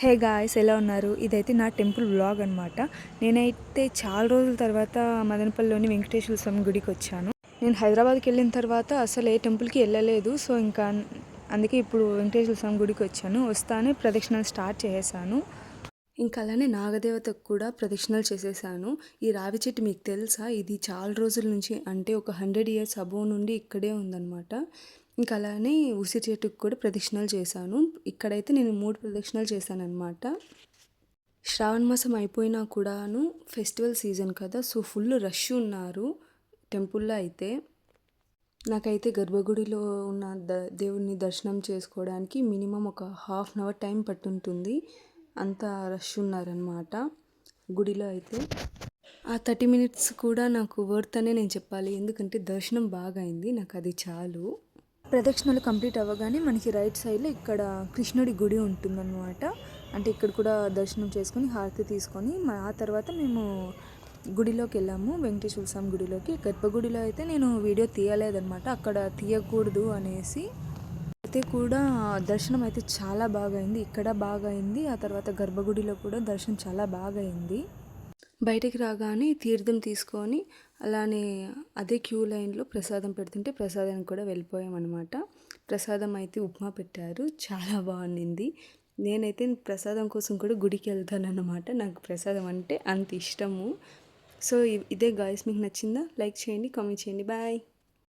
Hey guys, ఎలా ఉన్నారు? ఇదైతే నా టెంపుల్ వ్లాగ్ అనమాట. నేనైతే చాలా రోజుల తర్వాత మదనపల్లిలోని వెంకటేశ్వర స్వామి గుడికి వచ్చాను. నేను హైదరాబాద్కి వెళ్ళిన తర్వాత అసలు ఏ టెంపుల్కి వెళ్ళలేదు. సో ఇంకా అందుకే ఇప్పుడు వెంకటేశ్వర స్వామి గుడికి వచ్చాను. వస్తానే ప్రదక్షిణలు స్టార్ట్ చేసేసాను. ఇంకా అలానే నాగదేవతకు కూడా ప్రదక్షిణలు చేసేసాను. ఈ రావి చెట్టు మీకు తెలుసా? ఇది చాలా రోజుల నుంచి, అంటే ఒక 100 years అబోవ్ నుండి ఇక్కడే ఉందన్నమాట. ఇంకా అలానే ఉసిరి చెట్టుకు కూడా ప్రదక్షిణలు చేశాను. ఇక్కడైతే నేను 3 ప్రదక్షిణలు చేశాను అనమాట. శ్రావణ మాసం అయిపోయినా కూడాను ఫెస్టివల్ సీజన్ కదా, సో ఫుల్ రష్ ఉన్నారు టెంపుల్లో అయితే. నాకైతే గర్భగుడిలో ఉన్న దేవుడిని దర్శనం చేసుకోవడానికి మినిమం ఒక ½ an hour టైం పట్టుంటుంది. అంత రష్ ఉన్నారనమాట గుడిలో అయితే. ఆ 30 minutes కూడా నాకు వర్త్ అనే నేను చెప్పాలి, ఎందుకంటే దర్శనం బాగా అయింది. నాకు అది చాలు. ప్రదక్షిణలు కంప్లీట్ అవ్వగానే మనకి రైట్ సైడ్లో ఇక్కడ కృష్ణుడి గుడి ఉంటుందన్నమాట. అంటే ఇక్కడ కూడా దర్శనం చేసుకొని హారతి తీసుకొని ఆ తర్వాత మేము గుడిలోకి వెళ్ళాము, వెంకటేశ్వర స్వామి గుడిలోకి. గర్భగుడిలో అయితే నేను వీడియో తీయలేదన్నమాట, అక్కడ తీయకూడదు అనేసి. అయితే కూడా దర్శనం అయితే చాలా బాగా అయింది, ఇక్కడ బాగా అయింది. ఆ తర్వాత గర్భగుడిలో కూడా దర్శనం చాలా బాగా అయింది. బయటికి రాగానే తీర్థం తీసుకొని అలానే అదే క్యూ లైన్లో ప్రసాదం పెడుతుంటే ప్రసాదానికి కూడా వెళ్ళిపోయామన్నమాట. ప్రసాదం అయితే ఉప్మా పెట్టారు, చాలా బాగుండింది. నేనైతే ప్రసాదం కోసం కూడా గుడికి వెళ్తానన్నమాట. నాకు ప్రసాదం అంటే అంత ఇష్టము. సో ఇదే గాయ్స్, మీకు నచ్చిందా? లైక్ చేయండి, కామెంట్ చేయండి. బాయ్.